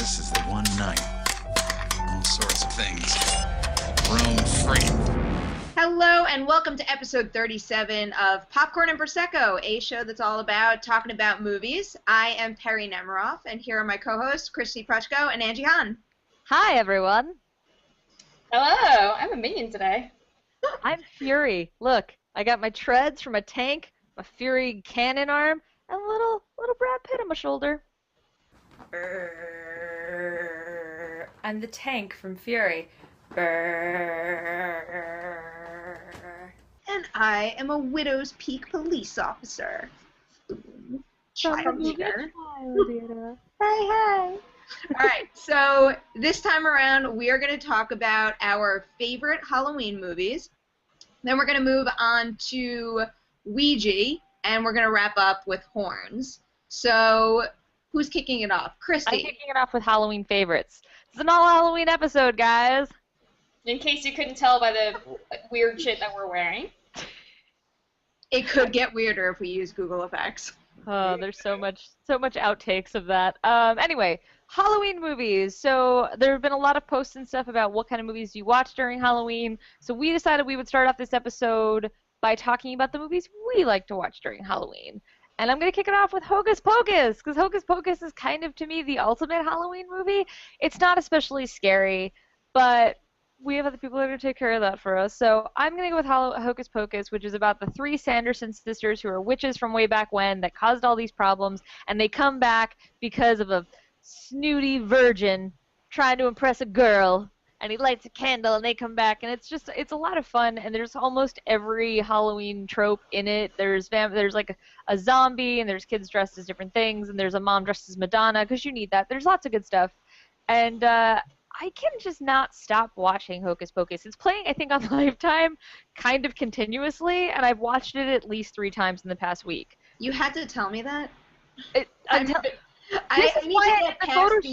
This is the one night. All sorts of things. Room free. Hello and welcome to episode 37 of Popcorn and Prosecco, a show that's all about talking about movies. I am Perri Nemiroff, and here are my co-hosts, Kristy Puchko and Angie Han. Hi, everyone. Hello, I'm a minion today. I'm Fury. Look, I got my treads from a tank, my Fury cannon arm, and a little Brad Pitt on my shoulder. I'm the tank from Fury. And I am a Widow's Peak police officer. Child eater. Hey. Alright, so this time around we are going to talk about our favorite Halloween movies. Then we're going to move on to Ouija, and we're going to wrap up with Horns. So, who's kicking it off? Kristy. I'm kicking it off with Halloween favorites. It's an all-Halloween episode, guys. In case you couldn't tell by the weird shit that we're wearing. It could get weirder if we use Google Effects. Oh, there's so much outtakes of that. Anyway, Halloween movies. So there have been a lot of posts and stuff about what kind of movies you watch during Halloween. So we decided we would start off this episode by talking about the movies we like to watch during Halloween. And I'm going to kick it off with Hocus Pocus, because Hocus Pocus is kind of, to me, the ultimate Halloween movie. It's not especially scary, but we have other people that are going to take care of that for us. So I'm going to go with Hocus Pocus, which is about the three Sanderson sisters who are witches from way back when that caused all these problems, and they come back because of a snooty virgin trying to impress a girl, and he lights a candle, and they come back, and it's a lot of fun, and there's almost every Halloween trope in it. There's like a zombie, and there's kids dressed as different things, and there's a mom dressed as Madonna, because you need that. There's lots of good stuff, and I can just not stop watching Hocus Pocus. It's playing, I think, on Lifetime kind of continuously, and I've watched it at least 3 times in the past week. You had to tell me that? I need to get past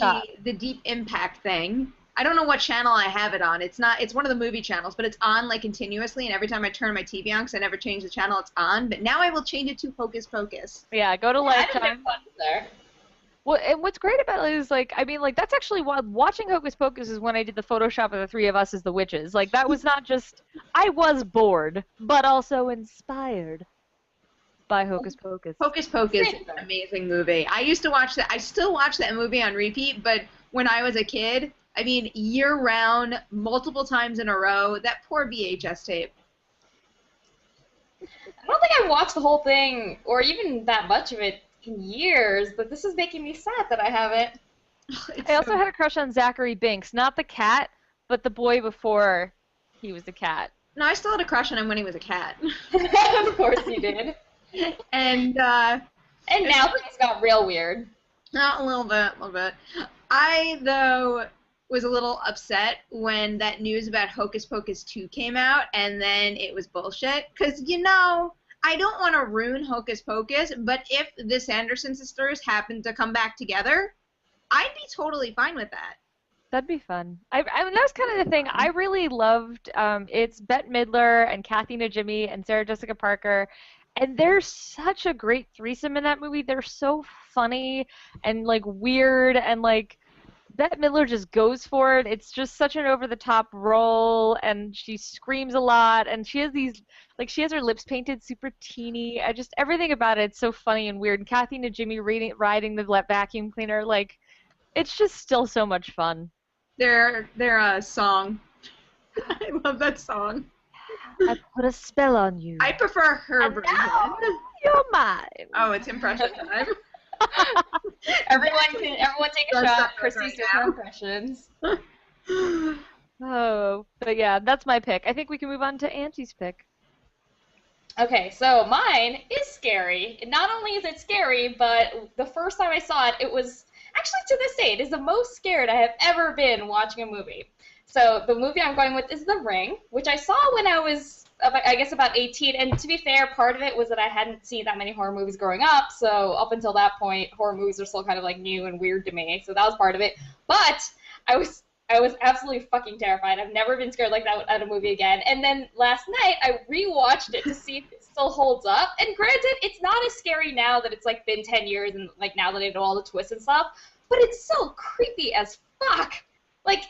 the Deep Impact thing. I don't know what channel I have it on. It's one of the movie channels, but it's on like continuously, and every time I turn my TV on, because I never change the channel, it's on. But now I will change it to Hocus Pocus. Yeah, go to Lifetime. I didn't think there. Well, and what's great about it is, like, I mean, like, that's actually why watching Hocus Pocus is when I did the Photoshop of the three of us as the witches. Like, that was not just, I was bored, but also inspired by Hocus Pocus. Hocus Pocus is an amazing movie. I used to watch that. I still watch that movie on repeat, but when I was a kid, I mean, year-round, multiple times in a row, that poor VHS tape. I don't think I watched the whole thing, or even that much of it, in years, but this is making me sad that I haven't. I also had a crush on Zachary Binks, not the cat, but the boy before he was the cat. No, I still had a crush on him when he was a cat. Of course you did. And now things got real weird. A little bit. I, though, was a little upset when that news about Hocus Pocus 2 came out, and then it was bullshit, because, you know, I don't want to ruin Hocus Pocus, but if the Sanderson sisters happen to come back together, I'd be totally fine with that. That'd be fun. I mean, that was kind of the thing. I really loved, it's Bette Midler and Kathy Najimy and Sarah Jessica Parker, and there's such a great threesome in that movie. They're so funny and, like, weird, and, like, Bette Midler just goes for it. It's just such an over-the-top role, and she screams a lot, and she has these, like, she has her lips painted super teeny. Everything about it's so funny and weird. And Kathy Najimy riding the vacuum cleaner, like, it's just still so much fun. Their song. I love that song. I put a spell on you. I prefer her version. You're mine. Oh, it's impression time. Everyone take a shot. Kristy's doing her impressions. Oh, but yeah, that's my pick. I think we can move on to Angie's pick. Okay, so mine is scary. Not only is it scary, but the first time I saw it, it was actually, to this day, it is the most scared I have ever been watching a movie. So the movie I'm going with is The Ring, which I saw when I was, I guess, about 18. And to be fair, part of it was that I hadn't seen that many horror movies growing up. So up until that point, horror movies are still kind of like new and weird to me. So that was part of it. But I was absolutely fucking terrified. I've never been scared like that at a movie again. And then last night, I rewatched it to see if it still holds up. And granted, it's not as scary now that it's like been 10 years and like now that I know all the twists and stuff. but it's so creepy as fuck. Like,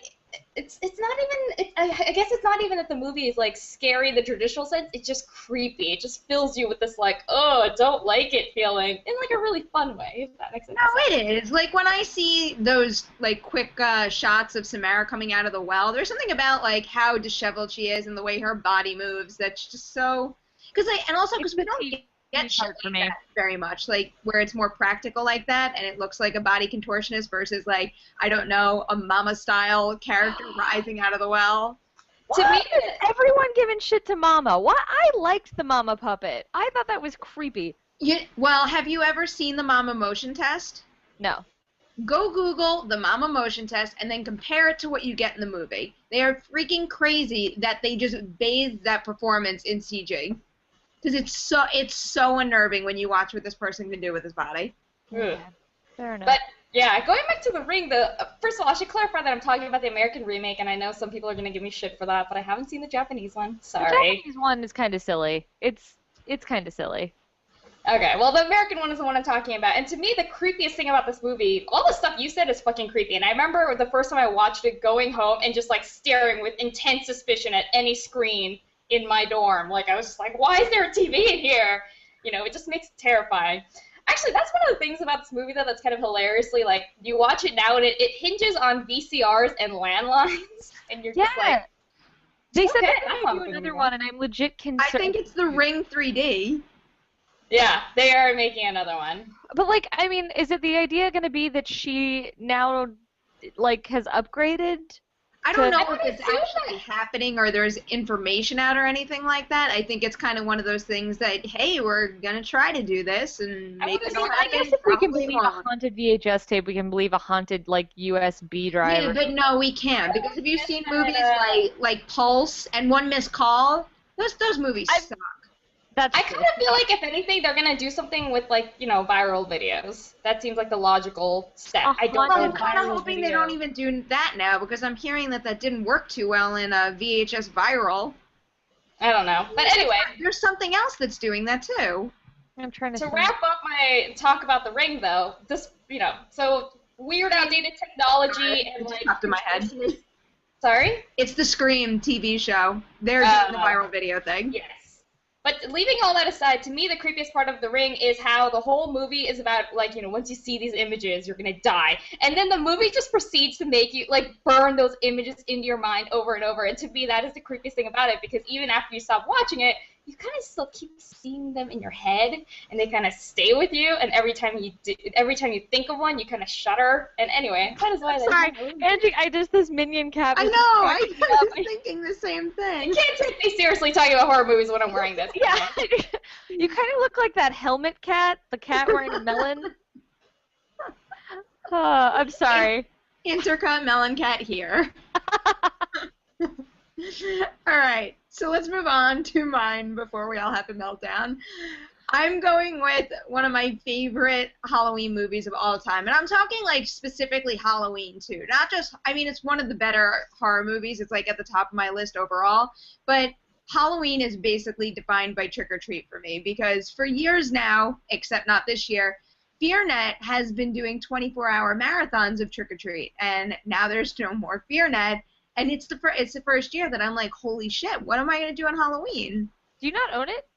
it's not even, I guess it's not even that the movie is, like, scary in the traditional sense. It's just creepy. It just fills you with this, like, oh, don't like it feeling in, like, a really fun way, if that makes sense. No, it is. Like, when I see those, like, quick shots of Samara coming out of the well, there's something about, like, how disheveled she is and the way her body moves that's just so... Because we don't get shit like that very much, like, where it's more practical like that, and it looks like a body contortionist versus, like, I don't know, a Mama-style character rising out of the well. To me, everyone giving shit to Mama. What? I liked the Mama puppet. I thought that was creepy. Well, have you ever seen the Mama motion test? No. Go Google the Mama motion test and then compare it to what you get in the movie. They are freaking crazy that they just bathed that performance in CG. Because it's so unnerving when you watch what this person can do with his body. Yeah, fair enough. But, yeah, going back to The Ring, first of all, I should clarify that I'm talking about the American remake, and I know some people are going to give me shit for that, but I haven't seen the Japanese one. Sorry. The Japanese one is kind of silly. It's kind of silly. Okay, well, the American one is the one I'm talking about, and to me, the creepiest thing about this movie, all the stuff you said is fucking creepy, and I remember the first time I watched it going home and just, like, staring with intense suspicion at any screen in my dorm. Like, I was just like, why is there a TV in here? You know, it just makes it terrifying. Actually, that's one of the things about this movie, though, that's kind of hilariously, like, you watch it now, and it hinges on VCRs and landlines, and you're just like, they said okay, they're going to do another one, and I'm legit concerned. I think it's The Ring 3D. Yeah, they are making another one. But, like, I mean, is it the idea going to be that she now, like, has upgraded? I don't know if it's actually happening or there's information out or anything like that. I think it's kind of one of those things that, hey, we're going to try to do this, and maybe it'll happen. I guess if we can believe a haunted VHS tape, we can believe a haunted, like, USB drive. Yeah, but no, we can't. Because if you've seen movies like Pulse and One Missed Call, those movies suck. I kind of feel like, if anything, they're going to do something with, like, you know, viral videos. That seems like the logical step. I'm kind of hoping they don't even do that now, because I'm hearing that didn't work too well in a VHS viral. I don't know. But anyway. There's something else that's doing that, too. I'm trying to wrap up my talk about The Ring, though, this, you know, so weird, outdated technology and, like... Popped in my head. Sorry? It's the Scream TV show. They're doing the viral video thing. Yes. But leaving all that aside, to me, the creepiest part of The Ring is how the whole movie is about, like, you know, once you see these images, you're going to die. And then the movie just proceeds to make you, like, burn those images into your mind over and over. And to me, that is the creepiest thing about it, because even after you stop watching it, you kind of still keep seeing them in your head, and they kind of stay with you. And every time you think of one, you kind of shudder. And anyway, that is why. Sorry, Angie, this Minion cap. I know. I was thinking the same thing. You can't take me seriously talking about horror movies when I'm wearing this. Yeah, you kind of look like that helmet cat, the cat wearing a melon. I'm sorry. Intercut melon cat here. All right, so let's move on to mine before we all have a meltdown. I'm going with one of my favorite Halloween movies of all time, and I'm talking, like, specifically Halloween, too. Not just, I mean, it's one of the better horror movies. It's, like, at the top of my list overall, but Halloween is basically defined by Trick or Treat for me, because for years now, except not this year, FearNet has been doing 24-hour marathons of Trick or Treat, and now there's no more FearNet. And it's the first year that I'm like, holy shit, what am I going to do on Halloween? Do you not own it?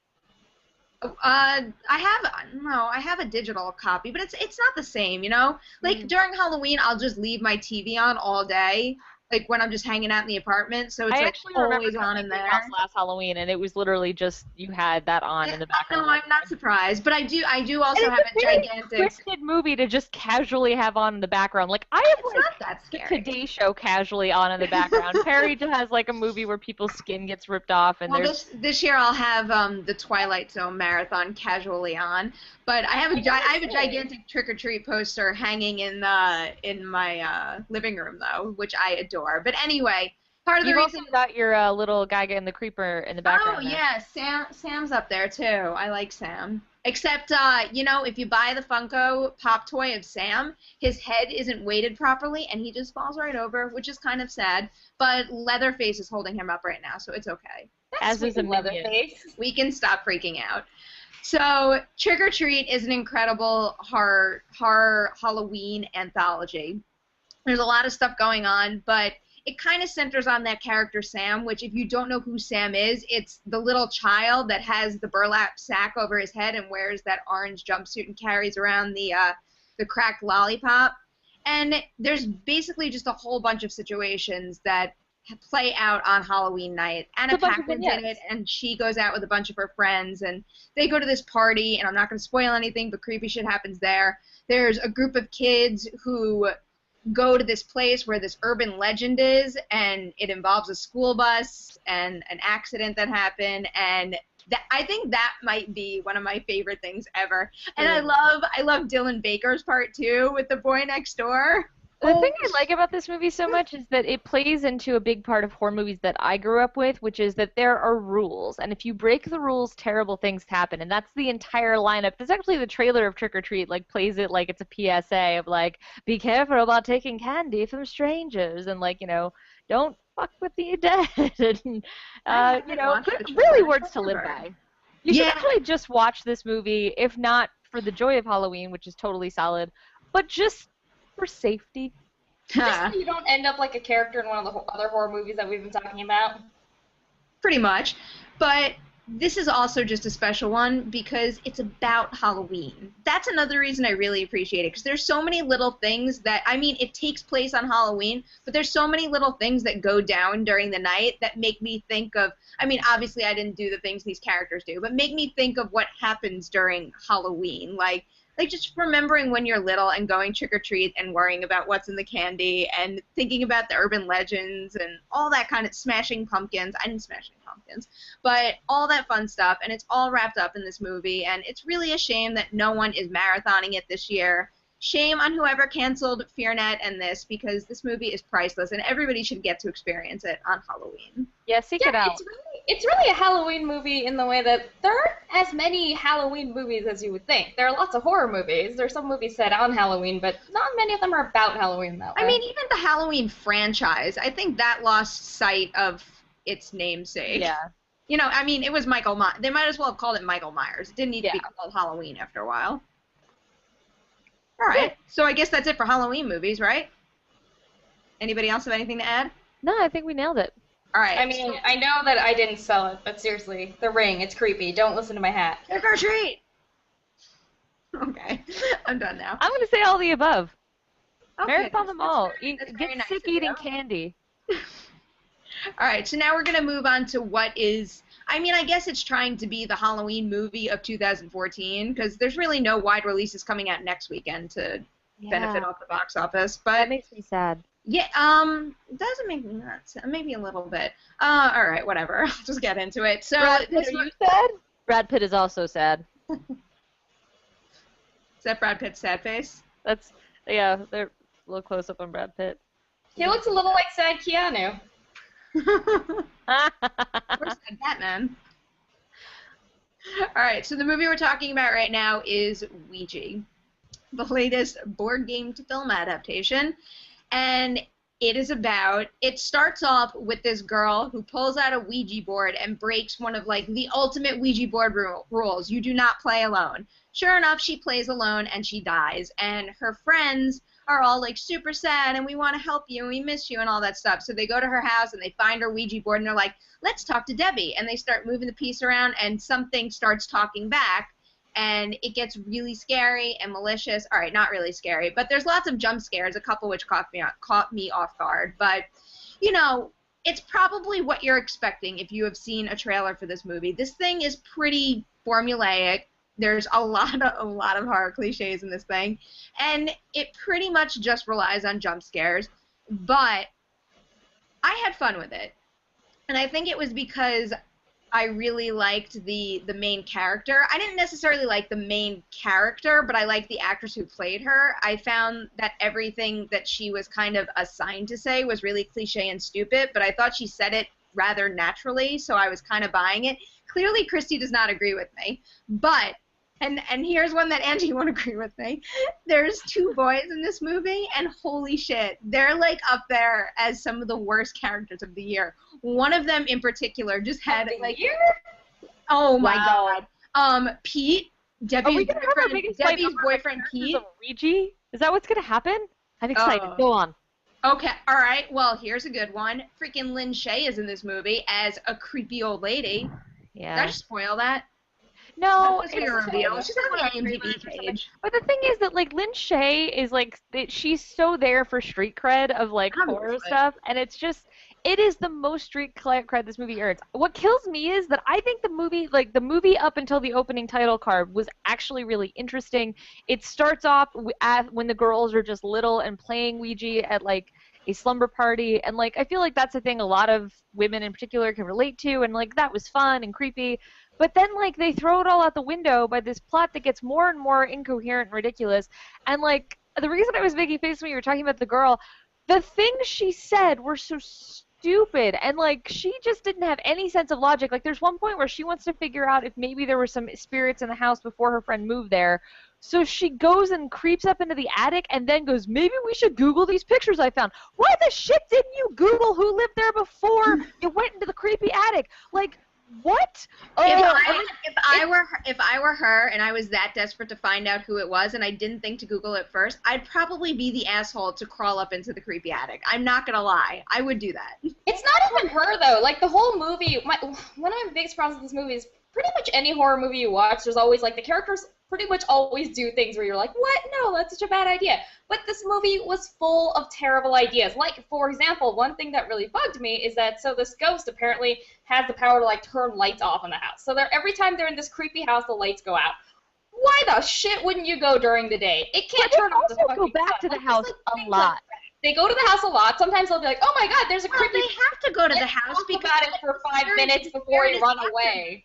I have a digital copy, but it's not the same, you know? Like, during Halloween, I'll just leave my TV on all day, like, when I'm just hanging out in the apartment, so it's, like, always on in there. Last Halloween, and it was literally just, you had that on in the background. No, I'm not surprised, but I do also have a gigantic... twisted movie to just casually have on in the background. Like, I have, not that scary. The Today Show casually on in the background. Perri has, like, a movie where people's skin gets ripped off, and this year I'll have the Twilight Zone marathon casually on, but I have a gigantic Trick or Treat poster hanging in my living room, though, which I adore. But anyway, part of the reason... You've also got your little guy and the creeper in the background. Oh, yeah, Sam's up there, too. I like Sam. Except, you know, if you buy the Funko Pop toy of Sam, his head isn't weighted properly, and he just falls right over, which is kind of sad. But Leatherface is holding him up right now, so it's okay. As is a Leatherface. We can stop freaking out. So Trick or Treat is an incredible horror Halloween anthology. There's a lot of stuff going on, but it kind of centers on that character Sam, which if you don't know who Sam is, it's the little child that has the burlap sack over his head and wears that orange jumpsuit and carries around the cracked lollipop. And there's basically just a whole bunch of situations that play out on Halloween night. Anna Paquin's in it, and she goes out with a bunch of her friends, and they go to this party, and I'm not going to spoil anything, but creepy shit happens there. There's a group of kids who go to this place where this urban legend is, and it involves a school bus and an accident that happened, and I think that might be one of my favorite things ever. And I love Dylan Baker's part too with the boy next door. The thing I like about this movie so much is that it plays into a big part of horror movies that I grew up with, which is that there are rules, and if you break the rules, terrible things happen, and that's the entire lineup. There's actually the trailer of Trick or Treat like plays it like it's a PSA of like, be careful about taking candy from strangers, and like, you know, don't fuck with the dead, and you know, really words to live by. You should actually just watch this movie, if not for the joy of Halloween, which is totally solid, but just for safety. Just so you don't end up like a character in one of the other horror movies that we've been talking about. Pretty much. But this is also just a special one because it's about Halloween. That's another reason I really appreciate it, because there's so many little things that, I mean, it takes place on Halloween, but there's so many little things that go down during the night that make me think of, I mean, obviously I didn't do the things these characters do, but make me think of what happens during Halloween. Like just remembering when you're little and going trick-or-treat and worrying about what's in the candy and thinking about the urban legends and all that kind of smashing pumpkins. I didn't smash any pumpkins, but all that fun stuff, and it's all wrapped up in this movie, and it's really a shame that no one is marathoning it this year. Shame on whoever canceled FearNet and this, because this movie is priceless, and everybody should get to experience it on Halloween. Yeah, seek it out. It's really a Halloween movie in the way that there aren't as many Halloween movies as you would think. There are lots of horror movies. There's some movies set on Halloween, but not many of them are about Halloween, though. I mean, even the Halloween franchise, I think that lost sight of its namesake. Yeah. You know, I mean, it was Michael Myers. They might as well have called it Michael Myers. It didn't need to be called Halloween after a while. All right. So I guess that's it for Halloween movies, right? Anybody else have anything to add? No, I think we nailed it. All right. I mean, I know that I didn't sell it, but seriously, The Ring, it's creepy. Don't listen to my hat. Trick or treat! Okay. I'm done now. I'm going to say all the above. Okay, Marathon them all. Get Get sick eating candy. All right, so now we're going to move on to what is, I mean, I guess it's trying to be the Halloween movie of 2014, because there's really no wide releases coming out next weekend to benefit off the box office. But that makes me sad. Yeah, it doesn't make me nuts. Maybe a little bit. All right, whatever. I'll just get into it. So, Brad Pitt, are you sad? Brad Pitt is also sad. Is that Brad Pitt's sad face? That's, yeah, they're a little close up on Brad Pitt. He looks a little like sad Keanu. Where's that Batman? All right, so the movie we're talking about right now is Ouija, the latest board game to film adaptation. And it starts off with this girl who pulls out a Ouija board and breaks one of, like, the ultimate Ouija board rules. You do not play alone. Sure enough, she plays alone and she dies. And her friends are all, like, super sad and we want to help you and we miss you and all that stuff. So they go to her house and they find her Ouija board and they're like, let's talk to Debbie. And they start moving the piece around and something starts talking back. And it gets really scary and malicious. All right, not really scary, but there's lots of jump scares, a couple which caught me off guard. But, you know, it's probably what you're expecting if you have seen a trailer for this movie. This thing is pretty formulaic. There's a lot of horror cliches in this thing, and it pretty much just relies on jump scares. But I had fun with it, and I think it was because I really liked the main character. I didn't necessarily like the main character, but I liked the actress who played her. I found that everything that she was kind of assigned to say was really cliche and stupid, but I thought she said it rather naturally, so I was kind of buying it. Clearly, Kristy does not agree with me, but, and here's one that Angie won't agree with me. There's two boys in this movie, and holy shit, they're like up there as some of the worst characters of the year. One of them in particular just had like, oh my god. Pete, Are we gonna have our biggest fight Debbie's over boyfriend the Pete. characters of Ouija? Is that what's gonna happen? I'm excited. Oh. Go on. Okay, all right. Well, here's a good one. Freaking Lynn Shay is in this movie as a creepy old lady. Yeah. Did I just spoil that? No, That's a reveal. She's on the IMDb page. But the thing is that like Lynn Shay is like she's so there for street cred of like horror Obviously. stuff, and it is the most street cred this movie earns. What kills me is that I think the movie up until the opening title card was actually really interesting. It starts off when the girls are just little and playing Ouija at like a slumber party, and like I feel like that's a thing a lot of women in particular can relate to, and like that was fun and creepy. But then like they throw it all out the window by this plot that gets more and more incoherent and ridiculous. And like the reason I was making faces when you were talking about the girl, the things she said were so stupid, and like she just didn't have any sense of logic. Like there's one point where she wants to figure out if maybe there were some spirits in the house before her friend moved there. So she goes and creeps up into the attic and then goes, maybe we should Google these pictures I found. Why the shit didn't you Google who lived there before you went into the creepy attic? Like, what? If I were her and I was that desperate to find out who it was and I didn't think to Google it first, I'd probably be the asshole to crawl up into the creepy attic. I'm not gonna lie, I would do that. It's not even her though. Like the whole movie, one of my biggest problems with this movie is pretty much any horror movie you watch, there's always like the characters pretty much always do things where you're like, what? No, that's such a bad idea. But this movie was full of terrible ideas. Like, for example, one thing that really bugged me is that, so this ghost apparently has the power to, like, turn lights off in the house. So every time they're in this creepy house, the lights go out. Why the shit wouldn't you go during the day? It can't turn off the fucking go back to the house a lot. They go to the house a lot. Sometimes they'll be like, oh my god, there's a creepy... They have to go to the house talk because about it for 5 minutes before you run away.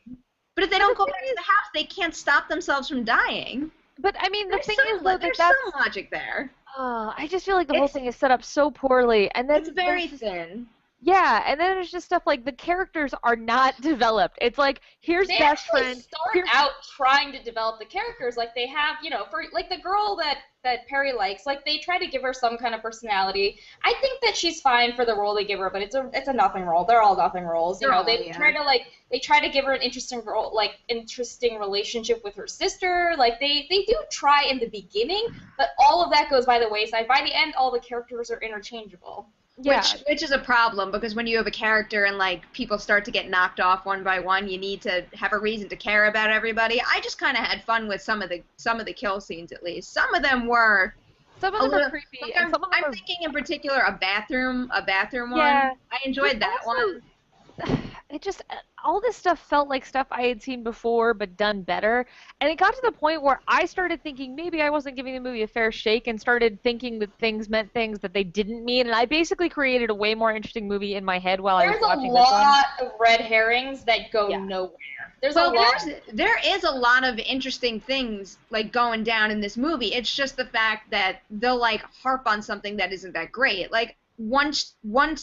But if they don't go back to the house, they can't stop themselves from dying. But I mean, the thing is, though, there's that's some logic there. I just feel like the whole thing is set up so poorly, and then It's very thin. Yeah, and then there's just stuff like the characters are not developed. It's like, here's they best actually friend. start out trying to develop the characters. Like they have, you know, for like the girl that Perri likes, like they try to give her some kind of personality. I think that she's fine for the role they give her, but it's a nothing role. They're all nothing roles. You know, they try to give her an interesting role, like interesting relationship with her sister. Like they do try in the beginning, but all of that goes by the wayside. By the end, all the characters are interchangeable. Yeah. Which is a problem, because when you have a character and like people start to get knocked off one by one, you need to have a reason to care about everybody. I just kind of had fun with some of the kill scenes, at least. Some of them were creepy. Like And some of them I'm thinking in particular a bathroom one. Yeah. I enjoyed that one. It just, all this stuff felt like stuff I had seen before but done better, and it got to the point where I started thinking maybe I wasn't giving the movie a fair shake and started thinking that things meant things that they didn't mean, and I basically created a way more interesting movie in my head while I was watching this one. There's a lot of red herrings that go nowhere. There is a lot of interesting things like going down in this movie. It's just the fact that they'll like harp on something that isn't that great. Like once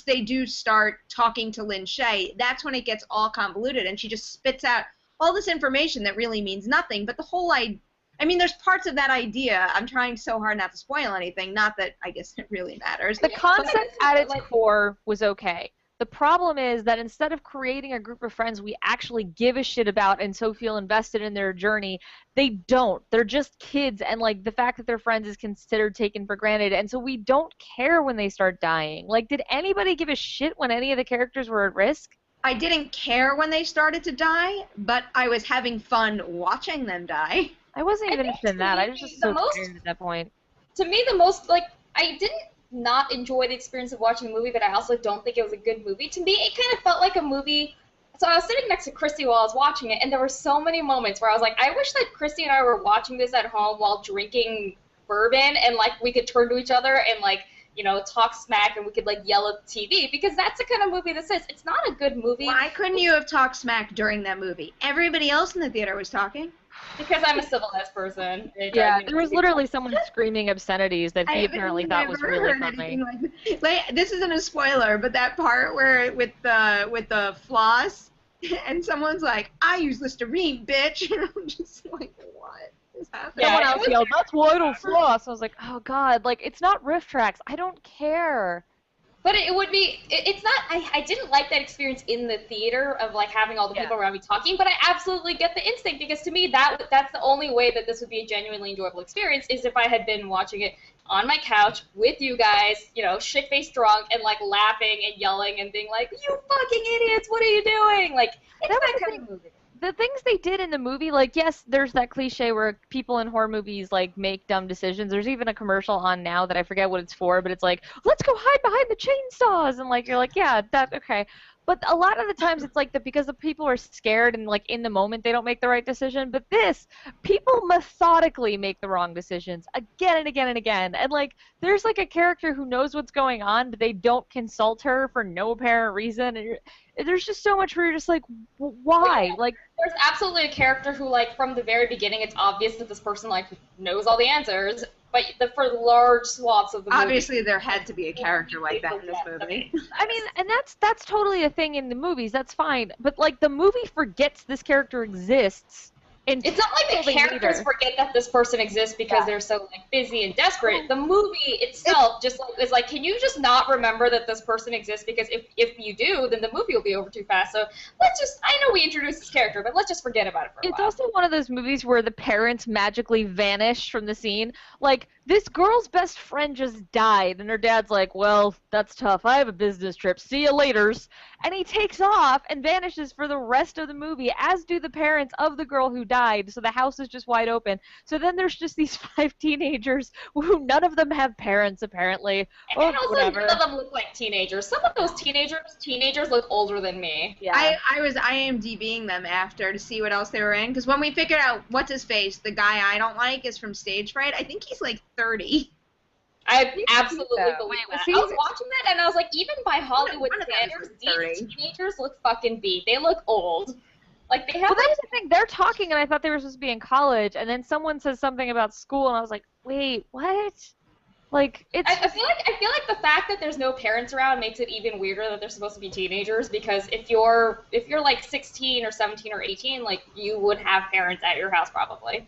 they do start talking to Lynn Shay, that's when it gets all convoluted, and she just spits out all this information that really means nothing. But the whole I mean, there's parts of that idea. I'm trying so hard not to spoil anything. Not that I guess it really matters. The concept at its core was okay. The problem is that instead of creating a group of friends we actually give a shit about and so feel invested in their journey, they don't. They're just kids, and like the fact that they're friends is considered taken for granted, and so we don't care when they start dying. Like, did anybody give a shit when any of the characters were at risk? I didn't care when they started to die, but I was having fun watching them die. I wasn't even interested in that. I was just so tired at that point. To me, the most, like, I didn't not enjoy the experience of watching the movie, but I also don't think it was a good movie. To me, it kind of felt like a movie. So I was sitting next to Kristy while I was watching it, and there were so many moments where I was like, I wish that Kristy and I were watching this at home while drinking bourbon, and like we could turn to each other and like, you know, talk smack, and we could like yell at the TV, because that's the kind of movie this is. It's not a good movie. Why couldn't you have talked smack during that movie? Everybody else in the theater was talking. Because I'm a civilized person. Yeah, there was literally someone screaming obscenities that he apparently thought was really funny. Like, this isn't a spoiler, but that part where with the floss, and someone's like, "I use Listerine, bitch," and I'm just like, "What is happening?" Someone else yelled, "That's why I don't floss." I was like, "Oh God!" Like, it's not riff tracks. I don't care. But it would be, it's not, I didn't like that experience in the theater of, like, having all the people around me talking, but I absolutely get the instinct, because to me, that's the only way that this would be a genuinely enjoyable experience, is if I had been watching it on my couch with you guys, you know, shit-faced drunk, and, like, laughing and yelling and being like, you fucking idiots, what are you doing? Like, it's that kind of movie. The things they did in the movie, like, yes, there's that cliche where people in horror movies, like, make dumb decisions. There's even a commercial on now that I forget what it's for, but it's like, let's go hide behind the chainsaws, and, like, you're like, yeah, okay. But a lot of the times it's like that because the people are scared and, like, in the moment they don't make the right decision. But this, people methodically make the wrong decisions again and again and again. And, like, there's, like, a character who knows what's going on, but they don't consult her for no apparent reason. And there's just so much where you're just like, why? Like, there's absolutely a character who, like, from the very beginning, it's obvious that this person, like, knows all the answers, but for large swaths of the movie. Obviously, there had to be a character like that in this movie. I mean, and that's totally a thing in the movies. That's fine. But, like, the movie forgets this character exists. It's not like the characters forget that this person exists because they're so, like, busy and desperate. The movie itself just, like, is like, can you just not remember that this person exists? Because if you do, then the movie will be over too fast. So let's just, I know we introduced this character, but let's just forget about it for a while. It's also one of those movies where the parents magically vanish from the scene. Like, this girl's best friend just died, and her dad's like, well, that's tough. I have a business trip. See you laters. And he takes off and vanishes for the rest of the movie, as do the parents of the girl who died, so the house is just wide open. So then there's just these 5 teenagers who none of them have parents, apparently. And also whatever. None of them look like teenagers. Some of those teenagers look older than me. Yeah. I was IMDbing them after to see what else they were in, because when we figured out what's his face, the guy I don't like is from Stage Fright, I think he's like 30. I absolutely believe that. I was watching that and I was like, even by Hollywood standards, these teenagers look fucking beat. They look old. Like, they have. Well, that was the thing. They're talking, and I thought they were supposed to be in college, and then someone says something about school, and I was like, wait, what? Like, it's. I feel like the fact that there's no parents around makes it even weirder that they're supposed to be teenagers, because if you're like 16 or 17 or 18, like, you would have parents at your house probably.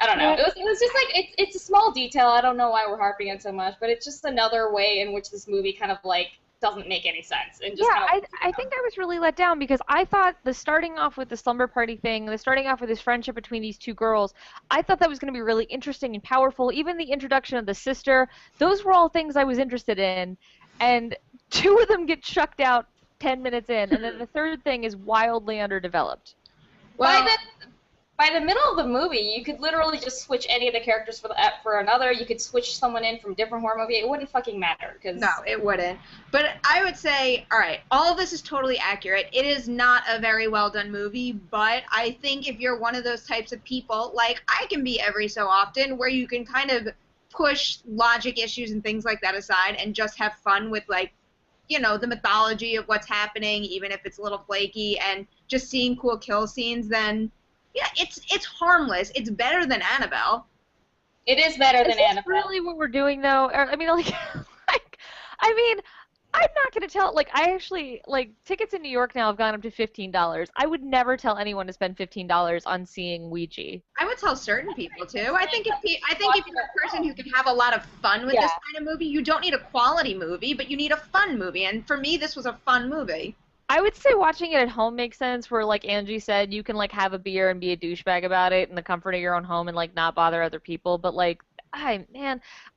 I don't know. It was just like, it's a small detail. I don't know why we're harping on it so much, but it's just another way in which this movie kind of, like, doesn't make any sense. And just I think I was really let down, because I thought the starting off with the slumber party thing, the starting off with this friendship between these two girls, I thought that was going to be really interesting and powerful. Even the introduction of the sister, those were all things I was interested in. And 2 of them get chucked out 10 minutes in, and then the third thing is wildly underdeveloped. Well, by the middle of the movie, you could literally just switch any of the characters for another. You could switch someone in from a different horror movie. It wouldn't fucking matter. No, it wouldn't. But I would say, all right, all of this is totally accurate. It is not a very well done movie, but I think if you're one of those types of people, like I can be every so often, where you can kind of push logic issues and things like that aside and just have fun with, like, you know, the mythology of what's happening, even if it's a little flaky, and just seeing cool kill scenes, then... yeah, it's harmless. It's better than Annabelle. It is better than Annabelle. Is this really what we're doing, though? I mean, like, I'm not going to tell, like, I actually, like, tickets in New York now have gone up to $15. I would never tell anyone to spend $15 on seeing Ouija. I would tell certain people, too. I think if you're a person who can have a lot of fun with this kind of movie, you don't need a quality movie, but you need a fun movie. And for me, this was a fun movie. I would say watching it at home makes sense, where, like Angie said, you can, like, have a beer and be a douchebag about it in the comfort of your own home and, like, not bother other people. But, like, I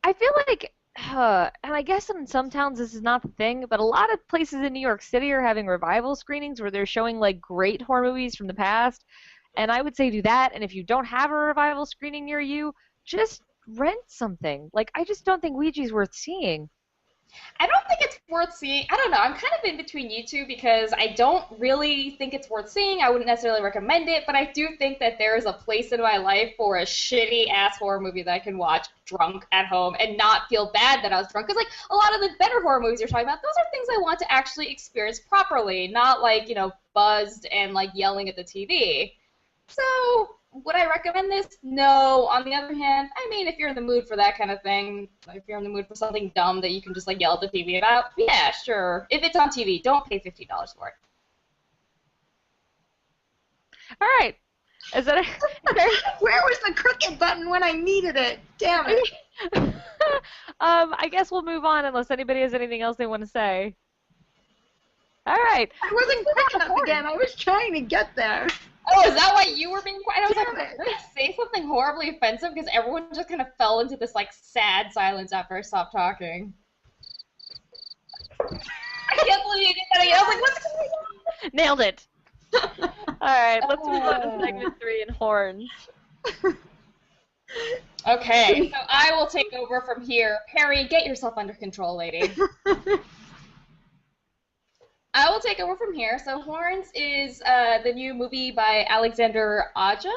feel like, and I guess in some towns this is not the thing, but a lot of places in New York City are having revival screenings where they're showing, like, great horror movies from the past. And I would say do that, and if you don't have a revival screening near you, just rent something. Like, I just don't think Ouija's worth seeing. I don't think it's worth seeing. I don't know. I'm kind of in between you two, because I don't really think it's worth seeing. I wouldn't necessarily recommend it, but I do think that there is a place in my life for a shitty-ass horror movie that I can watch drunk at home and not feel bad that I was drunk. Because, like, a lot of the better horror movies you're talking about, those are things I want to actually experience properly, not, like, you know, buzzed and, like, yelling at the TV. So... would I recommend this? No. On the other hand, I mean, if you're in the mood for that kind of thing, if you're in the mood for something dumb that you can just, like, yell at the TV about, yeah, sure. If it's on TV, don't pay $50 for it. All right. Is that Where was the crooked button when I needed it? Damn it. I guess we'll move on unless anybody has anything else they want to say. All right. I wasn't quick enough again. I was trying to get there. Oh, is that why you were being quiet? I was Damn like, it. did I say something horribly offensive? Because everyone just kind of fell into this, like, sad silence after I stopped talking. I can't believe you did that again. I was like, what's going on? Nailed it. All right, let's move on to segment 3 and horns. Okay, so I will take over from here. Perri, get yourself under control, lady. I will take over from here. So Horns is the new movie by Alexander Aja?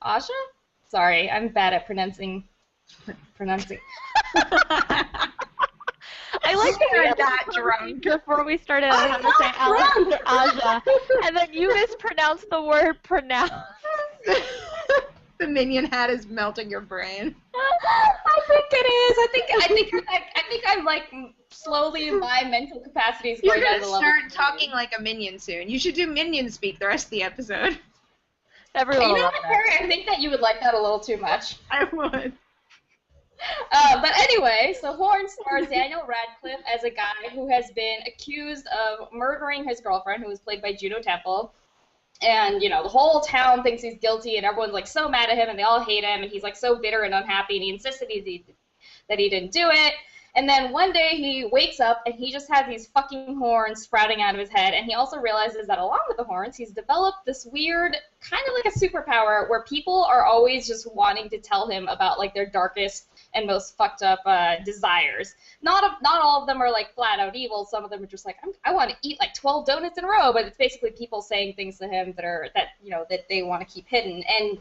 Aja? Sorry, I'm bad at pronouncing. I like that you're that drunk before we started on how to say Alexander Aja, and then you mispronounced the word pronounce. The minion hat is melting your brain. I think it is. I think I'm like slowly my mental capacity is You're going down gonna the level. start talking like a minion soon. You should do minion speak the rest of the episode. Everyone You will know love what, that. Perri? I think that you would like that a little too much. I would. But anyway, so Horn stars Daniel Radcliffe as a guy who has been accused of murdering his girlfriend, who was played by Juno Temple. And, you know, the whole town thinks he's guilty, and everyone's, like, so mad at him, and they all hate him, and he's, like, so bitter and unhappy, and he insisted that he didn't do it. And then one day he wakes up, and he just has these fucking horns sprouting out of his head, and he also realizes that along with the horns, he's developed this weird, kind of like a superpower, where people are always just wanting to tell him about, like, their darkest and most fucked up desires. Not all of them are like flat out evil. Some of them are just like, I want to eat like 12 donuts in a row. But it's basically people saying things to him that they want to keep hidden. And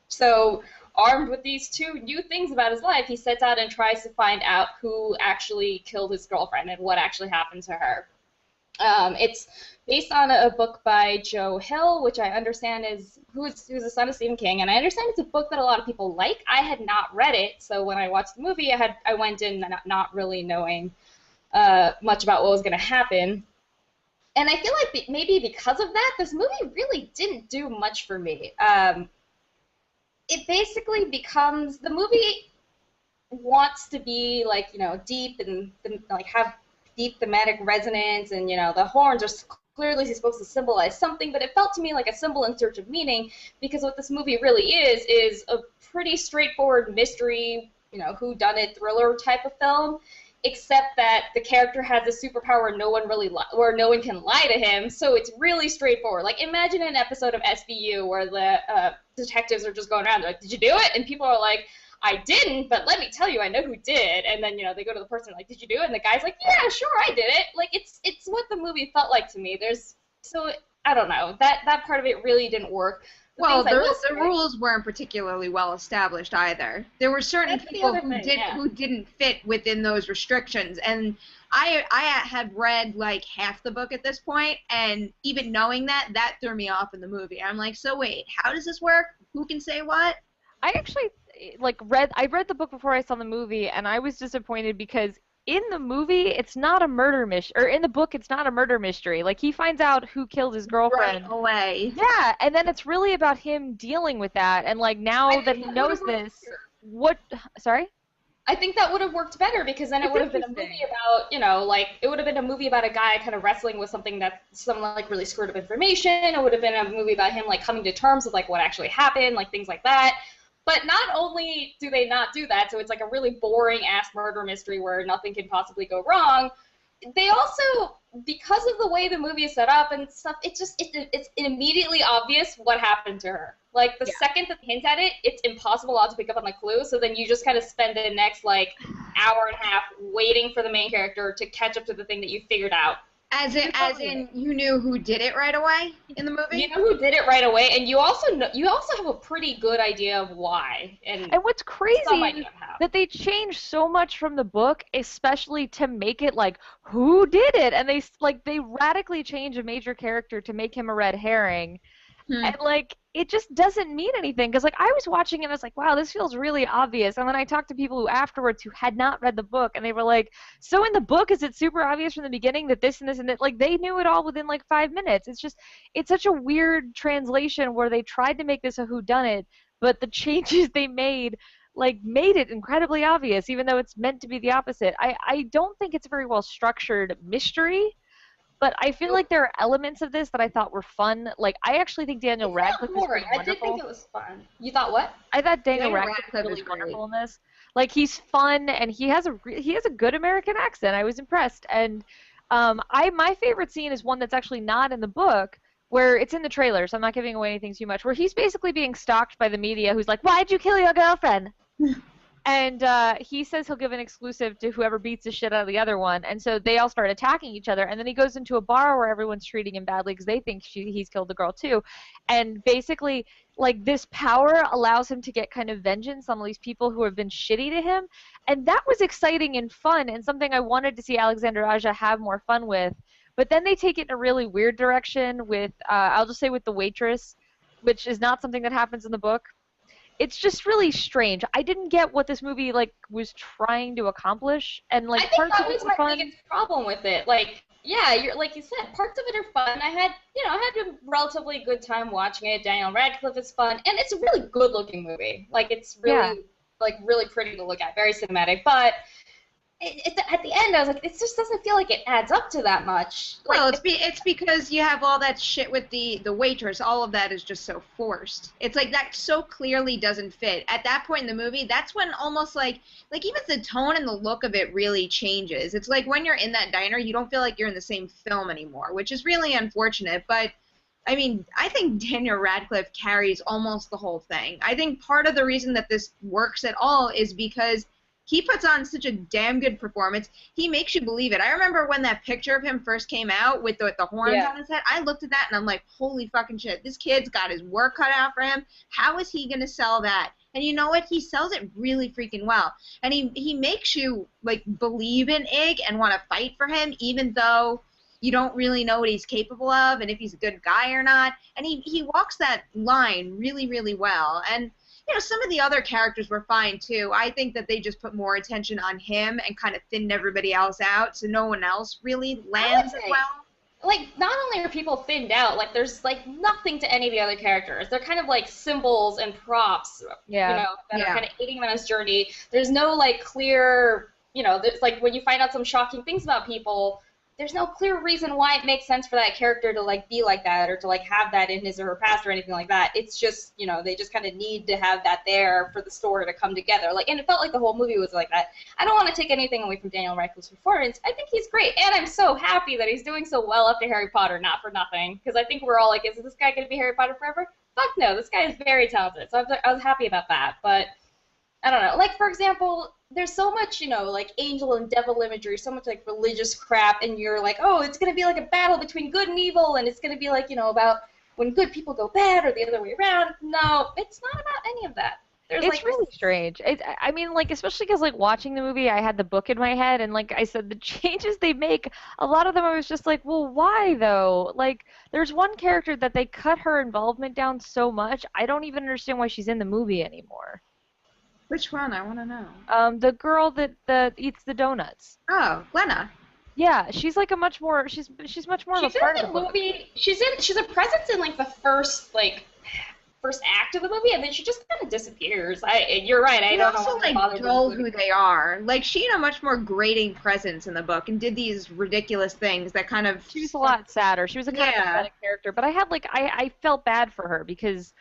so, armed with these two new things about his life, he sets out and tries to find out who actually killed his girlfriend and what actually happened to her. It's based on a book by Joe Hill, which I understand who's the son of Stephen King, and I understand it's a book that a lot of people like. I had not read it, so when I watched the movie, I went in not really knowing much about what was going to happen. And I feel like maybe because of that, this movie really didn't do much for me. It basically becomes, the movie wants to be like, you know, deep and like have deep thematic resonance, and, you know, the horns are clearly supposed to symbolize something, but it felt to me like a symbol in search of meaning, because what this movie really is a pretty straightforward mystery, you know, whodunit thriller type of film, except that the character has a superpower where no one can lie to him, so it's really straightforward. Like, imagine an episode of SVU where the detectives are just going around, they're like, did you do it? And people are like, I didn't, but let me tell you, I know who did. And then, you know, they go to the person like, did you do it? And the guy's like, yeah, sure, I did it. Like, it's what the movie felt like to me. So I don't know, that part of it really didn't work. The rules weren't particularly well established either. There were certain people who didn't fit within those restrictions, and I had read like half the book at this point, and even knowing that threw me off in the movie. I'm like, so wait, how does this work? Who can say what? I actually read the book before I saw the movie, and I was disappointed because in the movie it's not a murder mystery, or in the book it's not a murder mystery. Like, he finds out who killed his girlfriend right away. Yeah, and then it's really about him dealing with that, and like now that he knows this, sorry? I think that would have worked better, because then it would have been a movie about, you know, like, it would have been a movie about a guy kind of wrestling with something that's some, like, really screwed up information. It would have been a movie about him, like, coming to terms with, like, what actually happened, like, things like that. But not only do they not do that, so it's like a really boring-ass murder mystery where nothing can possibly go wrong, they also, because of the way the movie is set up and stuff, it's immediately obvious what happened to her. Like, the second that they hint at it, it's impossible not to pick up on the clue, so then you just kind of spend the next, like, hour and a half waiting for the main character to catch up to the thing that you figured out. As in, you knew who did it right away in the movie? You know who did it right away, and you also have a pretty good idea of why. And what's crazy is that they changed so much from the book, especially to make it like, who did it? And they radically change a major character to make him a red herring. And, like, it just doesn't mean anything. Because, like, I was watching it and I was like, wow, this feels really obvious. And then I talked to people who afterwards who had not read the book, and they were like, so in the book, is it super obvious from the beginning that this and this and that? Like, they knew it all within, like, 5 minutes. It's just, it's such a weird translation where they tried to make this a whodunit, but the changes they made, like, made it incredibly obvious, even though it's meant to be the opposite. I don't think it's a very well structured mystery. But I feel like there are elements of this that I thought were fun. Like, I actually think Daniel Radcliffe is really wonderful. I did think it was fun. You thought what? I thought Daniel Radcliffe was really wonderful in this. Like, he's fun, and he has a good American accent. I was impressed. And my favorite scene is one that's actually not in the book, where it's in the trailer, so I'm not giving away anything too much, where he's basically being stalked by the media, who's like, why'd you kill your girlfriend? And he says he'll give an exclusive to whoever beats the shit out of the other one. And so they all start attacking each other. And then he goes into a bar where everyone's treating him badly because they think he's killed the girl too. And basically, like, this power allows him to get kind of vengeance on all these people who have been shitty to him. And that was exciting and fun and something I wanted to see Alexander Aja have more fun with. But then they take it in a really weird direction with, I'll just say with the waitress, which is not something that happens in the book. It's just really strange. I didn't get what this movie, like, was trying to accomplish, and, like, I think parts that of it was were my fun. biggest problem with it. Like, yeah, like you said, parts of it are fun. I had a relatively good time watching it. Daniel Radcliffe is fun, and it's a really good-looking movie. Like, it's really, really pretty to look at, very cinematic. But at the end, I was like, it just doesn't feel like it adds up to that much. Like, Well, it's because you have all that shit with the waitress. All of that is just so forced. It's like that so clearly doesn't fit. At that point in the movie, that's when almost like even the tone and the look of it really changes. It's like when you're in that diner, you don't feel like you're in the same film anymore, which is really unfortunate. But I mean, I think Daniel Radcliffe carries almost the whole thing. I think part of the reason that this works at all is because he puts on such a damn good performance. He makes you believe it. I remember when that picture of him first came out with the horns on his head. I looked at that and I'm like, holy fucking shit. This kid's got his work cut out for him. How is he going to sell that? And you know what? He sells it really freaking well. And he makes you, like, believe in Ig and want to fight for him, even though you don't really know what he's capable of and if he's a good guy or not. And he walks that line really, really well. And you know, some of the other characters were fine, too. I think that they just put more attention on him and kind of thinned everybody else out, so no one else really lands as well. Like, not only are people thinned out, like, there's, like, nothing to any of the other characters. They're kind of, like, symbols and props, you know, that are kind of aiding him on his journey. There's no, like, clear, you know, there's, like, when you find out some shocking things about people, there's no clear reason why it makes sense for that character to, like, be like that or to, like, have that in his or her past or anything like that. It's just, you know, they just kind of need to have that there for the story to come together. Like, and it felt like the whole movie was like that. I don't want to take anything away from Daniel Radcliffe's performance. I think he's great, and I'm so happy that he's doing so well after Harry Potter, not for nothing, because I think we're all like, is this guy going to be Harry Potter forever? Fuck no, this guy is very talented, so I was happy about that, but I don't know. Like, for example, there's so much, you know, like, angel and devil imagery, so much, like, religious crap, and you're like, oh, it's going to be like a battle between good and evil, and it's going to be, like, you know, about when good people go bad or the other way around. No, it's not about any of that. It's like, really strange. I mean, like, especially because, like, watching the movie, I had the book in my head, and, like I said, the changes they make, a lot of them I was just like, well, why, though? Like, there's one character that they cut her involvement down so much, I don't even understand why she's in the movie anymore. Which one? I want to know. The girl that eats the donuts. Oh, Glenna. Yeah, she's like a much more she's much more of a part of the movie. She's a presence in like the first act of the movie, and then she just kind of disappears. You're right. I don't know. Also, like, dull who they are. Like, she had a much more grating presence in the book and did these ridiculous things that kind of. She was a lot sadder. She was a kind of pathetic character, but I had I felt bad for her because.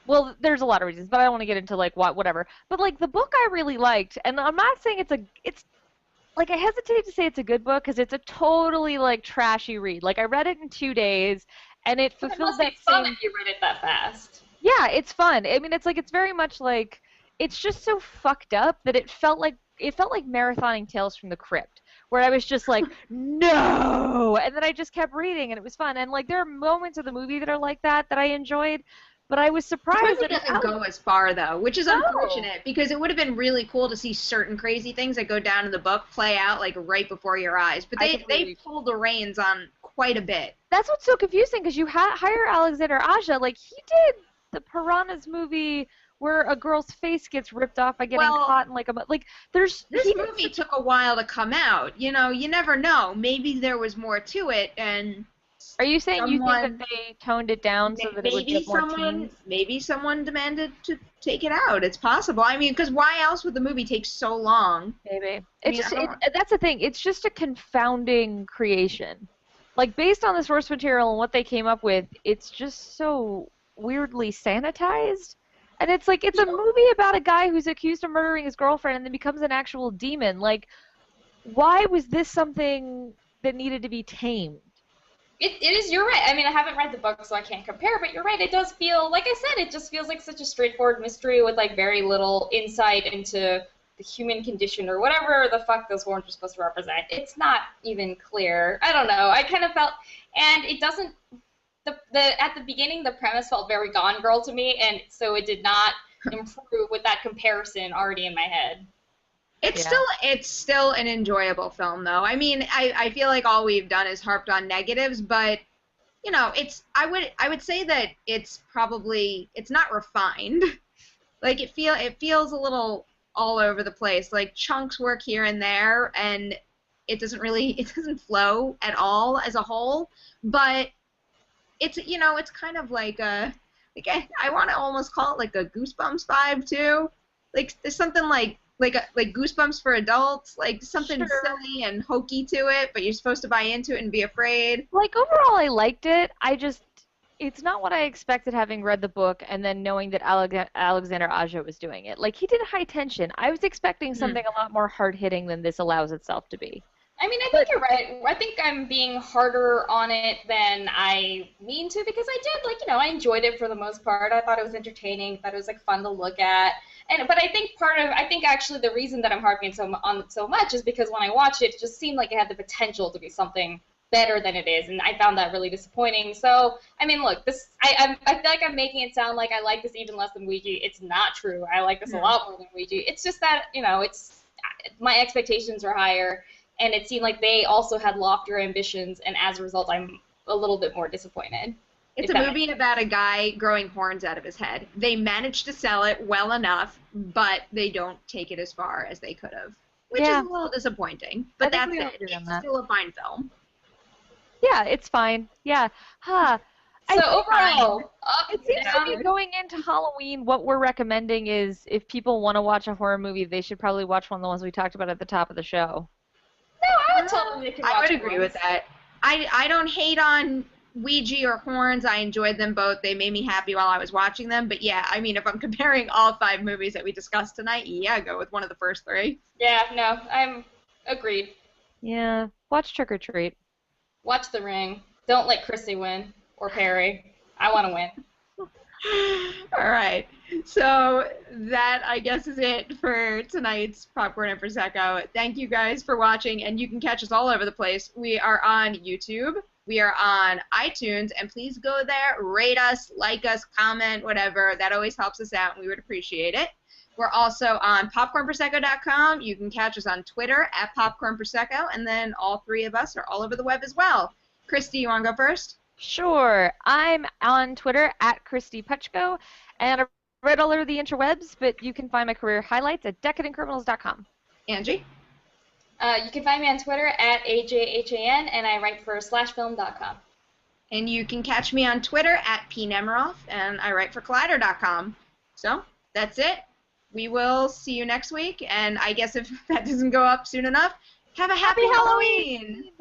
Well, there's a lot of reasons, but I don't want to get into, like, whatever. But, like, the book I really liked, and I'm not saying it's like, I hesitate to say it's a good book, because it's a totally, like, trashy read. Like, I read it in 2 days, and it fulfills that same... It must be fun if you read it that fast. Yeah, it's fun. I mean, it's very much, like, it's just so fucked up that it felt like marathoning Tales from the Crypt, where I was just like, no! And then I just kept reading, and it was fun. And, like, there are moments of the movie that are like that I enjoyed. But I was surprised that it doesn't go as far, though, which is unfortunate, because it would have been really cool to see certain crazy things that go down in the book play out, like, right before your eyes. But they pulled the reins on quite a bit. That's what's so confusing, because you hire Alexander Aja, like, he did the Piranhas movie where a girl's face gets ripped off by getting caught in, like, This movie took a while to come out. You know, you never know. Maybe there was more to it, and... Are you saying you think that they toned it down so that it would get more teens? Maybe someone demanded to take it out. It's possible. I mean, because why else would the movie take so long? Maybe. That's the thing. It's just a confounding creation. Like, based on the source material and what they came up with, it's just so weirdly sanitized. And it's like, it's a movie about a guy who's accused of murdering his girlfriend and then becomes an actual demon. Like, why was this something that needed to be tamed? It is, you're right. I mean, I haven't read the book, so I can't compare, but you're right. It does feel, like I said, it just feels like such a straightforward mystery with, like, very little insight into the human condition or whatever the fuck those horns are supposed to represent. It's not even clear. I don't know. I kind of felt, and it doesn't, at the beginning, the premise felt very Gone Girl to me, and so it did not improve with that comparison already in my head. It's still an enjoyable film, though. I mean, I feel like all we've done is harped on negatives, but you know, I would say that it's not refined. Like it feels a little all over the place. Like chunks work here and there, and it doesn't flow at all as a whole. But it's kind of like I want to almost call it like a Goosebumps vibe too. Like there's something like Goosebumps for adults, like something silly and hokey to it, but you're supposed to buy into it and be afraid. Like, overall, I liked it. It's not what I expected having read the book and then knowing that Alexander Aja was doing it. Like, he did High Tension. I was expecting something a lot more hard-hitting than this allows itself to be. I mean, I think you're right. I think I'm being harder on it than I mean to, because I did, I enjoyed it for the most part. I thought it was entertaining, thought it was, fun to look at. But I think actually the reason that I'm harping on so much is because when I watched it, it just seemed like it had the potential to be something better than it is, and I found that really disappointing. So, I mean, look, I feel like I'm making it sound like I like this even less than Ouija. It's not true. I like this a lot more than Ouija. It's just that, my expectations are higher, and it seemed like they also had loftier ambitions, and as a result, I'm a little bit more disappointed. It's a movie about a guy growing horns out of his head. They managed to sell it well enough, but they don't take it as far as they could have, which is a little disappointing. But that's it. It's still a fine film. Yeah, it's fine. Yeah. So overall, it seems to be going into Halloween, what we're recommending is if people want to watch a horror movie, they should probably watch one of the ones we talked about at the top of the show. No, I would totally watch I would agree with that. I don't hate on Ouija or Horns. I enjoyed them both. They made me happy while I was watching them. But yeah, I mean, if I'm comparing all 5 movies that we discussed tonight, go with one of the first 3. Yeah, no, I'm agreed. Yeah, watch Trick or Treat. Watch The Ring. Don't let Kristy win, or Perri. I want to win. All right. So that, I guess, is it for tonight's Popcorn and Prosecco. Thank you guys for watching, and you can catch us all over the place. We are on YouTube. We are on iTunes, and please go there, rate us, like us, comment, whatever. That always helps us out, and we would appreciate it. We're also on popcornprosecco.com. You can catch us on Twitter at popcornprosecco, and then all 3 of us are all over the web as well. Kristy, you want to go first? Sure. I'm on Twitter at Kristy Puchko, and I've read all over the interwebs, but you can find my career highlights at decadentcriminals.com. Angie? You can find me on Twitter at AJHAN, and I write for slashfilm.com. And you can catch me on Twitter at Perri Nemiroff, and I write for collider.com. So, that's it. We will see you next week, and I guess if that doesn't go up soon enough, have a happy Halloween!